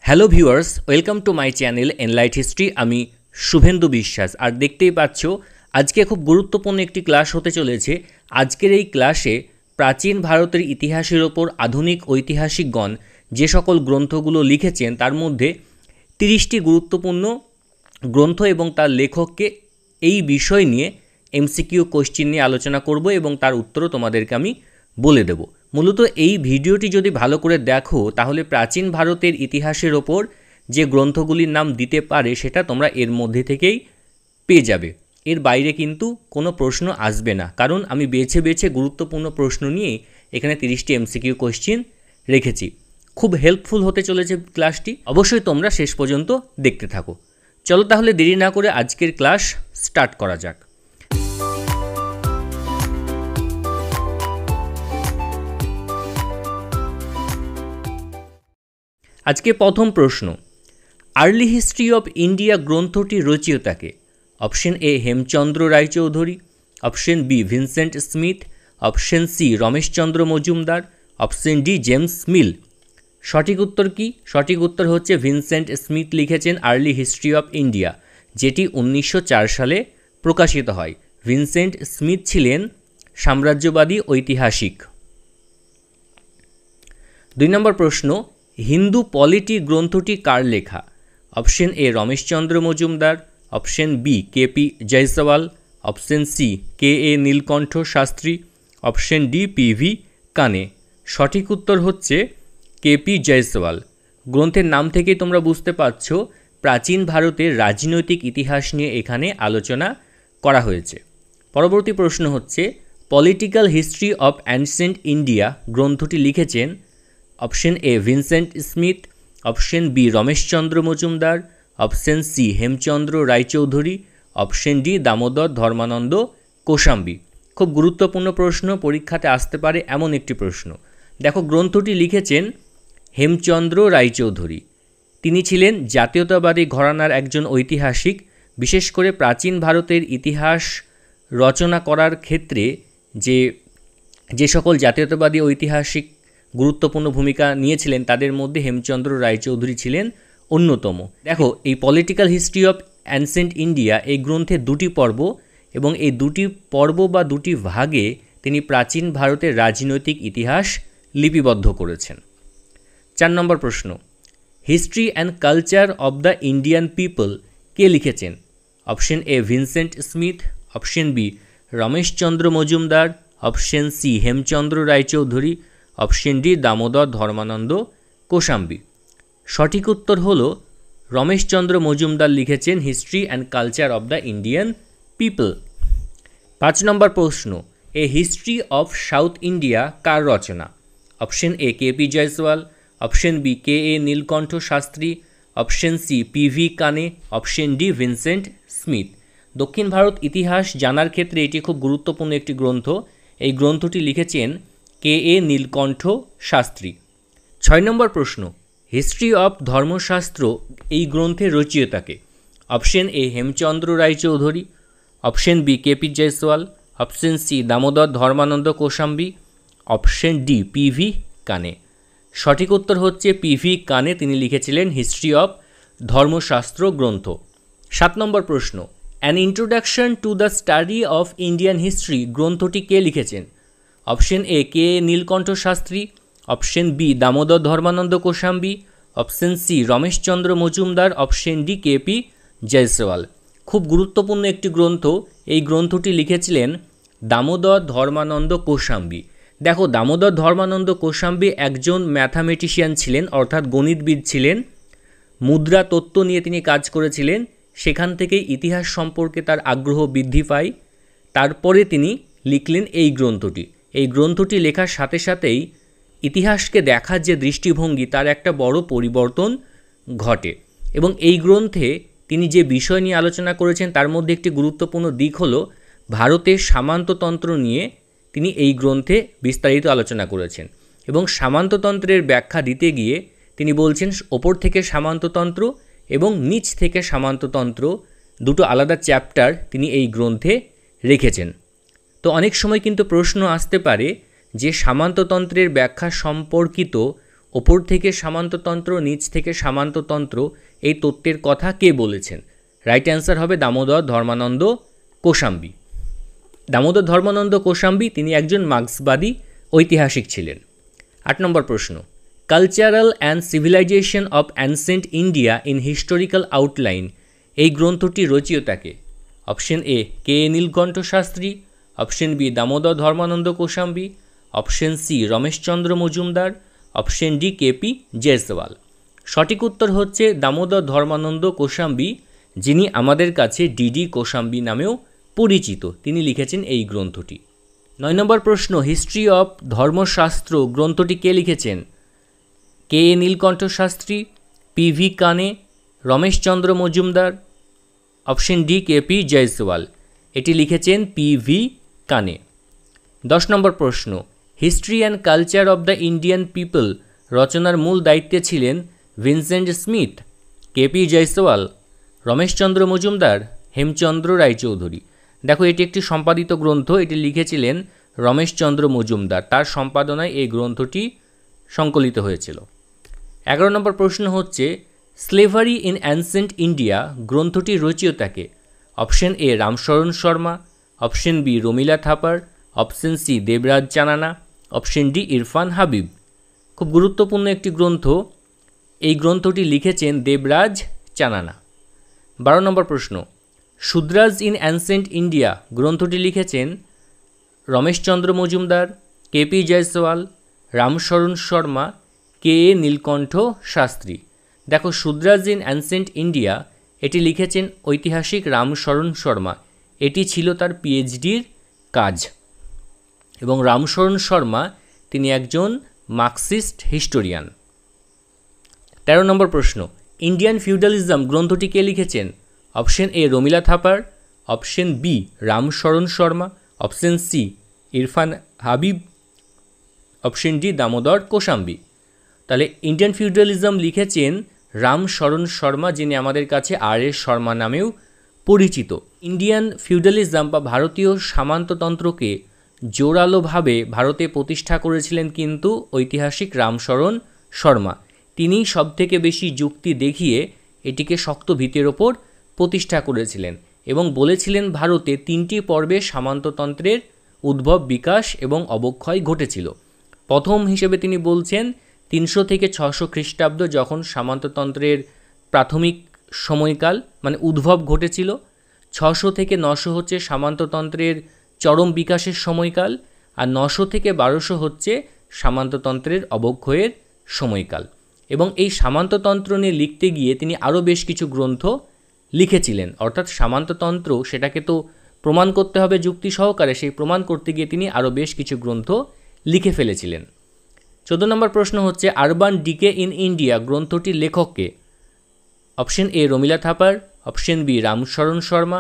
Hello viewers, welcome to my channel enlight history. আমি শুভেন্দু বিশ্বাস। আর দেখতেই পাচ্ছ আজকে খুব গুরুত্বপূর্ণ একটি ক্লাস হতে চলেছে। আজকের এই ক্লাসে প্রাচীন ভারতের ইতিহাসের ওপর আধুনিক ঐতিহাসিকগণ যে সকল গ্রন্থগুলো লিখেছেন তার মধ্যে 30টি গুরুত্বপূর্ণ গ্রন্থ এবং তার লেখককে এই বিষয় নিয়ে এমসিকিউ কোশ্চেন নিয়ে আলোচনা করব এবং তার উত্তরও তোমাদেরকে আমি বলে দেব। মূলত এই ভিডিওটি যদি ভালো করে দেখো তাহলে প্রাচীন ভারতের ইতিহাসের ওপর যে গ্রন্থগুলির নাম দিতে পারে সেটা তোমরা এর মধ্যে থেকেই পেয়ে যাবে। এর বাইরে কিন্তু কোনো প্রশ্ন আসবে না, কারণ আমি বেছে বেছে গুরুত্বপূর্ণ প্রশ্ন নিয়ে এখানে 30টি এমসিকিউ কোশ্চেন রেখেছি। খুব হেল্পফুল হতে চলেছে ক্লাসটি, অবশ্যই তোমরা শেষ পর্যন্ত দেখতে থাকো। চলো তাহলে দেরি না করে আজকের ক্লাস স্টার্ট করা যাক। আজকে প্রথম প্রশ্ন, আর্লি হিস্ট্রি অফ ইন্ডিয়া গ্রন্থটি রচয়িতাকে? Option A Hemchandra Raychaudhuri, option B Vincent Smith, option C Rameshchandra Majumdar, option D James Mill. সঠিক উত্তর কি? সঠিক উত্তর হচ্ছে ভিনসেন্ট স্মিথ লিখেছেন আর্লি হিস্ট্রি অফ ইন্ডিয়া, যেটি 1904 সালে প্রকাশিত হয়। ভিনসেন্ট স্মিথ ছিলেন সাম্রাজ্যবাদী ঐতিহাসিক। 2 নম্বর প্রশ্ন, হিন্দু পলিটি গ্রন্থটি কার লেখা? Option A Rameshchandra Majumdar, option B KP Jayaswal, option C K A Nilkantha Sastri, option D PV Kane. সঠিক উত্তর হচ্ছে কেপি জয়সওয়াল। গ্রন্থের নাম থেকেই তোমরা বুঝতে পারছো প্রাচীন ভারতের রাজনৈতিক ইতিহাস নিয়ে এখানে আলোচনা করা হয়েছে। পরবর্তী প্রশ্ন হচ্ছে, political history of ancient India গ্রন্থটি লিখেছেন? Option A Vincent Smith, option B Rameshchandra Majumdar, option C Hemchandra Raychaudhuri, option D Damodar Dharmanand Kosambi. খুব গুরুত্বপূর্ণ প্রশ্ন, পরীক্ষাতে আসতে পারে এমন একটি প্রশ্ন। দেখো, গ্রন্থটি লিখেছেন হেমচন্দ্র রায়চৌধুরী। তিনি ছিলেন জাতীয়তাবাদী ঘরানার একজন ঐতিহাসিক। বিশেষ করে প্রাচীন ভারতের ইতিহাস রচনা করার ক্ষেত্রে যে সকল জাতীয়তাবাদী ঐতিহাসিক গুরুত্বপূর্ণ ভূমিকা নিয়েছিলেন তাদের মধ্যে হেমচন্দ্র রায়চৌধুরী ছিলেন অন্যতম। দেখো, এই political history of ancient India এই গ্রন্থের 2টি পর্ব, এবং এই 2টি পর্ব বা 2টি ভাগে তিনি প্রাচীন ভারতের রাজনৈতিক ইতিহাস লিপিবদ্ধ করেছেন। 4 নম্বর প্রশ্ন, history and culture of the Indian people কে লিখেছেন? Option A Vincent Smith, option B Rameshchandra Majumdar, option C Hemchandra Raychaudhuri, option D Damodar Dharmanand Kosambi. সঠিক উত্তর হল রমেশচন্দ্র মজুমদার লিখেছেন history and culture of the Indian people. 5 নম্বর প্রশ্ন, a history of South India কার রচনা? Option A KP Jayaswal, option B K A Nilkantha Sastri, option C PV Kane, option D Vincent Smith. দক্ষিণ ভারত ইতিহাস জানার ক্ষেত্রে এটি খুব গুরুত্বপূর্ণ একটি গ্রন্থ। এই গ্রন্থটি লিখেছেন কে এ নীলকণ্ঠ শাস্ত্রী। 6 নম্বর প্রশ্ন, হিস্ট্রি অফ ধর্মশাস্ত্র এই গ্রন্থের রচয়িতাকে? Option A Hemchandra Raychaudhuri, option B KP Jayaswal, option C Damodar Dharmanand Kosambi, option D PV Kane. সঠিক উত্তর হচ্ছে পিভি কানে, তিনি লিখেছিলেন হিস্ট্রি অফ ধর্মশাস্ত্র গ্রন্থ। 7 নম্বর প্রশ্ন, an introduction to the study of Indian history গ্রন্থটি কে লিখেছেন? Option A K Nilakantha Sastri, option B Damodar Dharmanand Kosambi, option C Rameshchandra Majumdar, option D KP Jayaswal. খুব গুরুত্বপূর্ণ একটি গ্রন্থ। এই গ্রন্থটি লিখেছিলেন দামোদর ধর্মানন্দ কোশাম্বী। দেখো, দামোদর ধর্মানন্দ কোশাম্বী একজন ম্যাথামেটিশিয়ান ছিলেন, অর্থাৎ গণিতবিদ ছিলেন। মুদ্রা তত্ত্ব নিয়ে তিনি কাজ করেছিলেন। সেখান থেকেই ইতিহাস সম্পর্কে তার আগ্রহ বৃদ্ধি পায়। তারপরে তিনি লিখলেন এই গ্রন্থটি। এই গ্রন্থটি লেখার সাথে সাথেই ইতিহাসকে দেখার যে দৃষ্টিভঙ্গি তার একটা বড় পরিবর্তন ঘটে। এবং এই গ্রন্থে তিনি যে বিষয় নিয়ে আলোচনা করেছেন তার মধ্যে একটি গুরুত্বপূর্ণ দিক হলো ভারতের সামন্ততন্ত্র নিয়ে তিনি এই গ্রন্থে বিস্তারিত আলোচনা করেছেন। এবং সামন্ততন্ত্রের ব্যাখ্যা দিতে গিয়ে তিনি বলছেন ওপর থেকে সামন্ততন্ত্র এবং নিচ থেকে সামন্ততন্ত্র, দুটো আলাদা চ্যাপ্টার তিনি এই গ্রন্থে রেখেছেন। তো অনেক সময় কিন্তু প্রশ্ন আসতে পারে যে সামন্ততন্ত্রের ব্যাখ্যা সম্পর্কিত ওপর থেকে সামন্ততন্ত্র, নিচ থেকে সামন্ততন্ত্র, এই তত্ত্বের কথা কে বলেছেন? রাইট অ্যান্সার হবে দামোদর ধর্মানন্দ কোশাম্বী। দামোদর ধর্মানন্দ কোশাম্বী তিনি একজন মার্ক্সবাদী ঐতিহাসিক ছিলেন। 8 নম্বর প্রশ্ন, cultural and civilisation of ancient India in historical outline, এই গ্রন্থটি রচয়িতাকে? Option A K A Nilkantha Sastri, option B Damodar Dharmanand Kosambi, option C Rameshchandra Majumdar, option D KP Jayaswal. সঠিক উত্তর হচ্ছে দামোদর ধর্মানন্দ কোশাম্বী, যিনি আমাদের কাছে ডিডি কোশাম্বী নামেও পরিচিত। তিনি লিখেছেন এই গ্রন্থটি। 9 নম্বর প্রশ্ন, হিস্ট্রি অফ ধর্মশাস্ত্র গ্রন্থটি কে লিখেছেন? কে এ নীলকণ্ঠ Sastri, PV Kane, Rameshchandra Majumdar, option D KP Jayaswal. এটি লিখেছেন পিভি কানে। 10 নম্বর প্রশ্ন, history and culture of the Indian people রচনার মূল দায়িত্বে ছিলেন ভিনসেন্ট স্মিথ, কেপি জয়সওয়াল, রমেশচন্দ্র মজুমদার, হেমচন্দ্র রায়চৌধুরী। দেখো, এটি একটি সম্পাদিত গ্রন্থ, এটি লিখেছিলেন রমেশচন্দ্র মজুমদার, তার সম্পাদনায় এই গ্রন্থটি সংকলিত হয়েছিল। 11 নম্বর প্রশ্ন হচ্ছে, স্লেভারি ইন অ্যানসেন্ট ইন্ডিয়া গ্রন্থটির রচয়িতাকে? Option A Ramsharan Sharma, option B Romila Thapar, option C Devraj Chanana, option D Irfan Habib. খুব গুরুত্বপূর্ণ একটি গ্রন্থ, এই গ্রন্থটি লিখেছেন দেবরাজ চানানা। 12 নম্বর প্রশ্ন, শুদ্রাজ ইন অ্যানসেন্ট ইন্ডিয়া গ্রন্থটি লিখেছেন রমেশচন্দ্র মজুমদার, কেপি জয়সওয়াল, রামশরণ শর্মা, কে এ নীলকণ্ঠ শাস্ত্রী। দেখো, শুদ্রাজ ইন অ্যানসেন্ট ইন্ডিয়া এটি লিখেছেন ঐতিহাসিক রামশরণ শর্মা, এটি ছিল তার পিএইচডির কাজ। এবং রামশরণ শর্মা তিনি একজন মার্কসিস্ট হিস্টোরিয়ান। 13 নম্বর প্রশ্ন, ইন্ডিয়ান ফিউডালিজম গ্রন্থটি কে লিখেছেন? Option A Romila Thapar, option B Ramsharan Sharma, option C Irfan Habib, option D Damodar Kosambi. তাহলে ইন্ডিয়ান ফিউডালিজম লিখেছেন রামশরণ শর্মা, যিনি আমাদের কাছে আর এস শর্মা নামেও পরিচিত। ইন্ডিয়ান ফিউডালিজম বা ভারতীয় সামন্ততন্ত্রকে জোরালোভাবে ভারতে প্রতিষ্ঠা করেছিলেন কিন্তু ঐতিহাসিক রামশরণ শর্মা। তিনি সবথেকে বেশি যুক্তি দেখিয়ে এটিকে শক্ত ভিতের ওপর প্রতিষ্ঠা করেছিলেন এবং বলেছিলেন ভারতে 3টি পর্বে সামন্ততন্ত্রের উদ্ভব, বিকাশ এবং অবক্ষয় ঘটেছিল। প্রথম হিসেবে তিনি বলছেন 300 থেকে 600 খ্রিস্টাব্দ যখন সামন্ততন্ত্রের প্রাথমিক সময়কাল মানে উদ্ভব ঘটেছিল, 600 থেকে 900 হচ্ছে সামন্ততন্ত্রের চরম বিকাশের সময়কাল, আর 900 থেকে 1200 হচ্ছে সামন্ততন্ত্রের অবক্ষয়ের সময়কাল। এবং এই সামন্ততন্ত্র নিয়ে লিখতে গিয়ে তিনি আরও বেশ কিছু গ্রন্থ লিখেছিলেন, অর্থাৎ সামন্ততন্ত্র সেটাকে তো প্রমাণ করতে হবে যুক্তি সহকারে, সেই প্রমাণ করতে গিয়ে তিনি আরও বেশ কিছু গ্রন্থ লিখে ফেলেছিলেন। 14 নম্বর প্রশ্ন হচ্ছে, আরবান ডিকে ইন ইন্ডিয়া গ্রন্থটির লেখককে? Option A Romila Thapar, option B Ramsharan Sharma,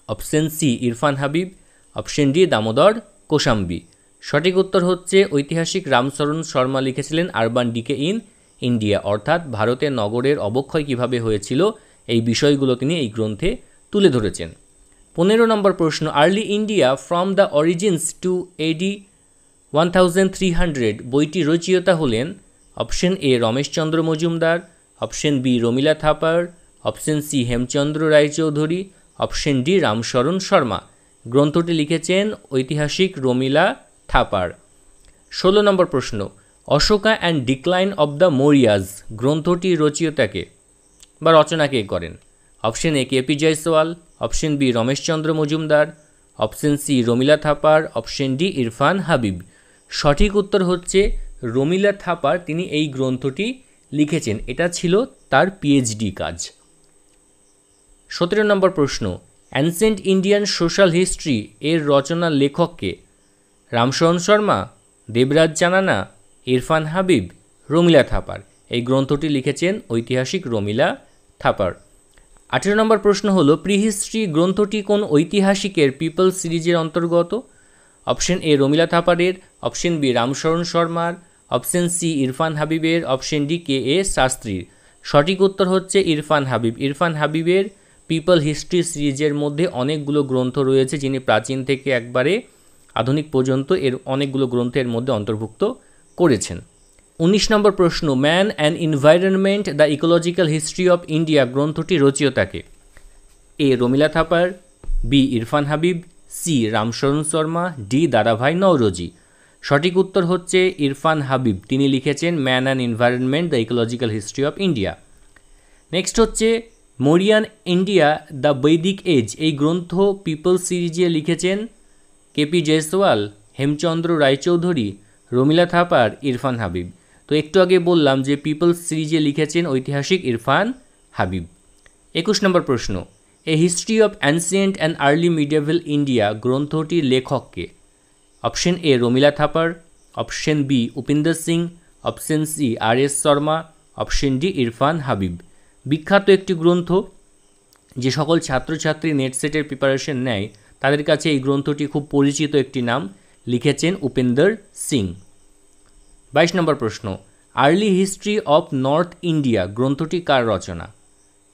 option C Irfan Habib, option D Damodar Kosambi. সঠিক উত্তর হচ্ছে ঐতিহাসিক রামশরণ শর্মা লিখেছিলেন আরবান ডিকে ইন ইন্ডিয়া, অর্থাৎ ভারতের নগরের অবক্ষয় কিভাবে হয়েছিল এই বিষয়গুলো তিনি এই গ্রন্থে তুলে ধরেছেন। 15 নম্বর প্রশ্ন, early India from the origins to AD 1300 বইটি রচয়িতা হলেন? Option A Rameshchandra Majumdar, option B Romila Thapar, option C Hemchandra Raychaudhuri, option D Ramsharan Sharma. গ্রন্থটি লিখেছেন ঐতিহাসিক রমিলা থাপার। 16 নম্বর প্রশ্ন, Ashoka and decline of the Mauryas গ্রন্থটি রচয়িতাকে বা রচনা কে করেন? Option A KP Jayaswal, option B Rameshchandra Majumdar, option C Romila Thapar, option D Irfan Habib. সঠিক উত্তর হচ্ছে রমিলা থাপার, তিনি এই গ্রন্থটি লিখেছেন, এটা ছিল তার পিএইচডি কাজ। 17 নম্বর প্রশ্ন, অ্যানসেন্ট ইন্ডিয়ান সোশ্যাল হিস্ট্রি এর রচনার লেখককে? রামশরণ শর্মা, দেবরাজ চানানা, ইরফান হাবিব, রমিলা থাপার। এই গ্রন্থটি লিখেছেন ঐতিহাসিক রমিলা থাপার। 18 নম্বর প্রশ্ন হলো, প্রিহিস্ট্রি গ্রন্থটি কোন ঐতিহাসিকের পিপল সিরিজের অন্তর্গত? অপশন এ রমিলা থাপারের, অপশন বি রামশরণ শর্মার, অপশন সি ইরফান হাবিবের, অপশন ডি কে এ শাস্ত্রীর। সঠিক উত্তর হচ্ছে ইরফান হাবিব। ইরফান হাবিবের পিপল হিস্ট্রি সিরিজের মধ্যে অনেকগুলো গ্রন্থ রয়েছে, যিনি প্রাচীন থেকে একবারে আধুনিক পর্যন্ত এর অনেকগুলো গ্রন্থের মধ্যে অন্তর্ভুক্ত করেছেন। 19 নম্বর প্রশ্ন, man and environment the ecological history of India গ্রন্থটি রচয়িতাকে? A Romila Thapar, B Irfan Habib, C Ramsharan Sharma, D Dadabhai Naoroji. সঠিক উত্তর হচ্ছে ইরফান হাবিব, তিনি লিখেছেন man and environment the ecological history of India. Next হচ্ছে Mauryan India the Vedic age, এই গ্রন্থ পিপলস সিরিজে লিখেছেন কেপি জয়সওয়াল, হেমচন্দ্র রায়চৌধুরী, রমিলা থাপার, ইরফান হাবিব। তো একটু আগে বললাম যে পিপলস সিরিজে লিখেছেন ঐতিহাসিক ইরফান হাবিব। 21 নম্বর প্রশ্ন, a history of ancient and early medieval India গ্রন্থটির লেখককে? Option A Romila Thapar, option B Upinder Singh, option C R S Sharma, option D Irfan Habib. বিখ্যাত একটি গ্রন্থ, যে সকল ছাত্রছাত্রী নেট সেটের প্রিপারেশন নেয় তাদের কাছে এই গ্রন্থটি খুব পরিচিত একটি নাম, লিখেছেন উপেন্দর সিং। 22 নম্বর প্রশ্ন, early history of north India গ্রন্থটি কার রচনা?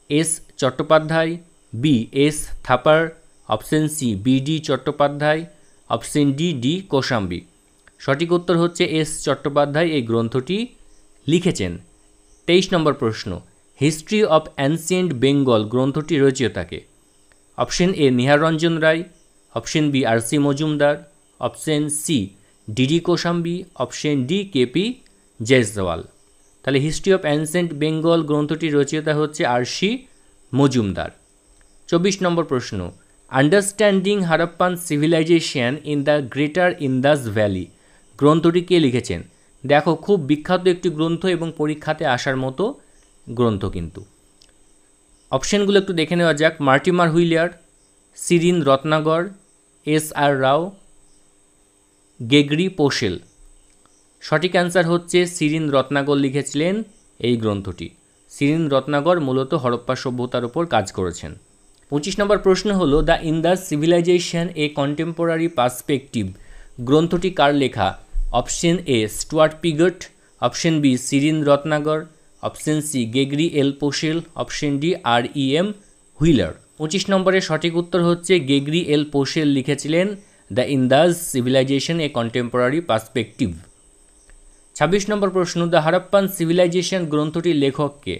S Chattopadhyay, B S Thapar, option C B D Chattopadhyay, option D D Kosambi. সঠিক উত্তর হচ্ছে এস চট্টোপাধ্যায় এই গ্রন্থটি লিখেছেন। 23 নম্বর প্রশ্ন, হিস্ট্রি অফ অ্যানসিয়েন্ট বেঙ্গল গ্রন্থটি রচয়িতাকে? Option A Nihar Ranjan Ray, option B R C Majumdar, option C DD Kosambi, option D KP Jayaswal. তাহলে হিস্ট্রি অফ অ্যানসিয়েন্ট বেঙ্গল গ্রন্থটির রচয়িতা হচ্ছে আর সি মজুমদার। 24 নম্বর প্রশ্ন, understanding Harappan civilisation in the greater Indus valley গ্রন্থটি কে লিখেছেন? দেখো, খুব বিখ্যাত একটি গ্রন্থ এবং পরীক্ষাতে আসার মতো গ্রন্থ কিন্তু। অপশানগুলো একটু দেখে নেওয়া যাক। Mortimer wheeler, Sirin রত্নাগর, S R রাও, গেগরি পোশেল। সঠিক অ্যান্সার হচ্ছে সিরিন রত্নাগর লিখেছিলেন এই গ্রন্থটি। সিরিন রত্নাগর মূলত হরপ্পা সভ্যতার উপর কাজ করেছেন। 25 নম্বর প্রশ্ন হলো the Indus civilisation a contemporary perspective গ্রন্থটি কার লেখা? Option A Stuart Piggott, option B Shereen Ratnagar, option C Gregory L Possehl, option D R E M Wheeler. 25 নম্বরের সঠিক উত্তর হচ্ছে গেগরি এল পোশেল লিখেছিলেন the Indus civilisation a contemporary perspective. 26 নম্বর প্রশ্ন, দ্য হারাপ্পান সিভিলাইজেশন গ্রন্থটির লেখককে?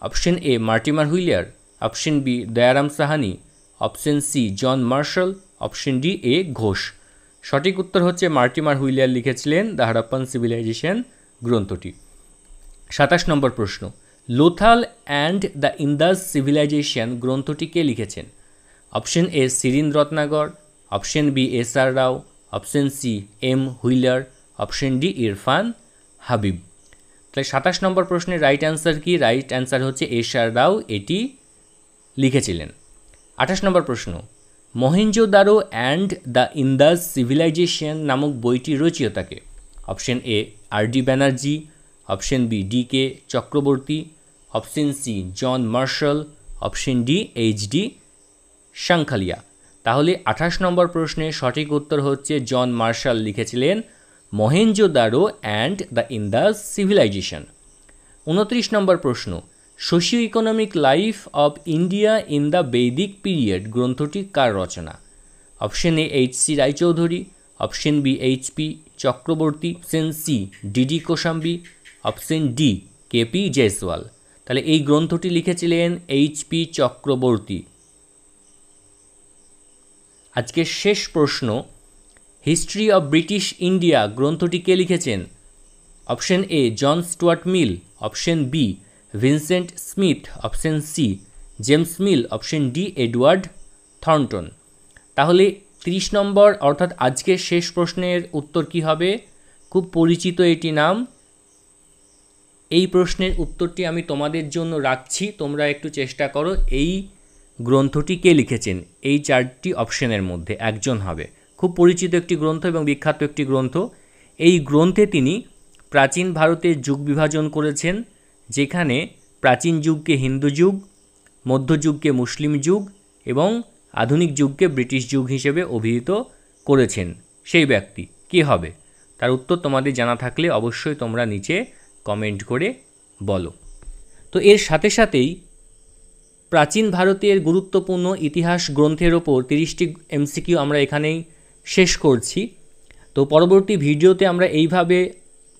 Option A Mortimer Wheeler, option B Dayaram Sahni, option C John Marshall, option D এ ঘোষ। সঠিক উত্তর হচ্ছে মার্টিমার হুইলিয়ার লিখেছিলেন দ্য হারাপ্পান সিভিলাইজেশন গ্রন্থটি। 27 নম্বর প্রশ্ন, Lothal and the Indus civilisation গ্রন্থটি কে লিখেছেন? Option A Shereen Ratnagar, option B S R Rao, option C M Wheeler, option D Irfan Habib. তাহলে 27 নম্বর প্রশ্নের রাইট অ্যান্সার কি? রাইট অ্যান্সার হচ্ছে এস আর রাও এটি লিখেছিলেন। 28 নম্বর প্রশ্ন, Mohenjodaro and the Indus civilisation নামক বইটি রচয়িতাকে? Option A R D Banerjee, option B D K Chakrabarti, option C John Marshall, option D H D Sankalia. তাহলে 28 নম্বর প্রশ্নের সঠিক উত্তর হচ্ছে জন মার্শাল লিখেছিলেন Mohenjodaro and the Indus civilisation. 29 নম্বর প্রশ্ন, socio economic life of India in the Vedic period গ্রন্থটি কার রচনা? Option A H C Raychaudhuri, option B H P Chakravarti, option C DD Kosambi, option D KP Jayaswal. তাহলে এই গ্রন্থটি লিখেছিলেন এইচ পি চক্রবর্তী। আজকের শেষ প্রশ্ন, হিস্ট্রি অব ব্রিটিশ ইন্ডিয়া গ্রন্থটি কে লিখেছেন? Option A John Stuart Mill, option B Vincent Smith, option C James Mill, option D Edward Thornton. তাহলে 30 নম্বর অর্থাৎ আজকের শেষ প্রশ্নের উত্তর কি হবে? খুব পরিচিত এটি নাম। এই প্রশ্নের উত্তরটি আমি তোমাদের জন্য রাখছি, তোমরা একটু চেষ্টা করো এই গ্রন্থটি কে লিখেছেন। এই 4টি অপশনের মধ্যে একজন হবে। খুব পরিচিত একটি গ্রন্থ এবং বিখ্যাত একটি গ্রন্থ। এই গ্রন্থে তিনি প্রাচীন ভারতের যুগ বিভাজন করেছেন, যেখানে প্রাচীন যুগকে হিন্দু যুগ, মধ্যযুগকে মুসলিম যুগ এবং আধুনিক যুগকে ব্রিটিশ যুগ হিসেবে অভিহিত করেছেন। সেই ব্যক্তি কে হবে? তার উত্তর তোমাদের জানা থাকলে অবশ্যই তোমরা নিচে কমেন্ট করে বলো। তো এর সাথে সাথেই প্রাচীন ভারতের গুরুত্বপূর্ণ ইতিহাস গ্রন্থের ওপর 30টি এমসিকিউ আমরা এখানেই শেষ করছি। তো পরবর্তী ভিডিওতে আমরা এইভাবে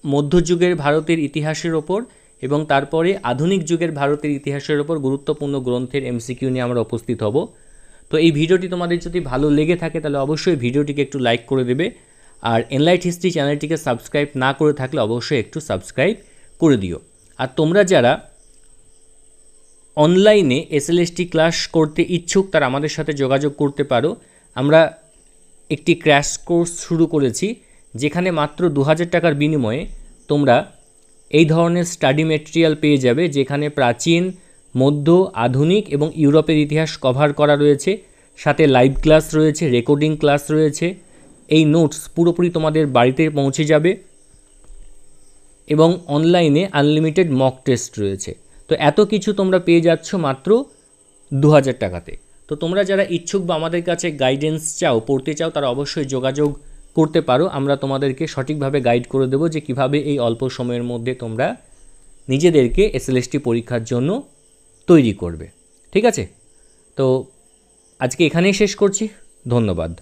মধ্যযুগের ভারতের ইতিহাসের ওপর এবং তারপরে আধুনিক যুগের ভারতের ইতিহাসের ওপর গুরুত্বপূর্ণ গ্রন্থের এমসিকিউ নিয়ে আমরা উপস্থিত হব। তো এই ভিডিওটি তোমাদের যদি ভালো লেগে থাকে তাহলে অবশ্যই ভিডিওটিকে একটু লাইক করে দেবে, আর এনলাইট হিস্ট্রি চ্যানেলটিকে সাবস্ক্রাইব না করে থাকলে অবশ্যই একটু সাবস্ক্রাইব করে দিও। আর তোমরা যারা অনলাইনে এসএলএসটি ক্লাস করতে ইচ্ছুক তারা আমাদের সাথে যোগাযোগ করতে পারো। আমরা একটি ক্র্যাশ কোর্স শুরু করেছি যেখানে মাত্র 2000 টাকার বিনিময়ে তোমরা এই ধরনের স্টাডি মেটেরিয়াল পেয়ে যাবে, যেখানে প্রাচীন, মধ্য, আধুনিক এবং ইউরোপের ইতিহাস কভার করা রয়েছে, সাথে লাইভ ক্লাস রয়েছে, রেকর্ডিং ক্লাস রয়েছে। এই নোটস পুরোপুরি তোমাদের বাড়িতে পৌঁছে যাবে এবং অনলাইনে আনলিমিটেড মক টেস্ট রয়েছে। তো এত কিছু তোমরা পেয়ে যাচ্ছ মাত্র 2000 টাকাতে। তো তোমরা যারা ইচ্ছুক বা আমাদের কাছে গাইডেন্স চাও, পড়তে চাও, তারা অবশ্যই যোগাযোগ করতে পারো। আমরা তোমাদেরকে সঠিকভাবে গাইড করে দেবো যে কিভাবে এই অল্প সময়ের মধ্যে তোমরা নিজেদেরকে এসএলএসটি পরীক্ষার জন্য তৈরি করবে। ঠিক আছে, তো আজকে এখানেই শেষ করছি। ধন্যবাদ।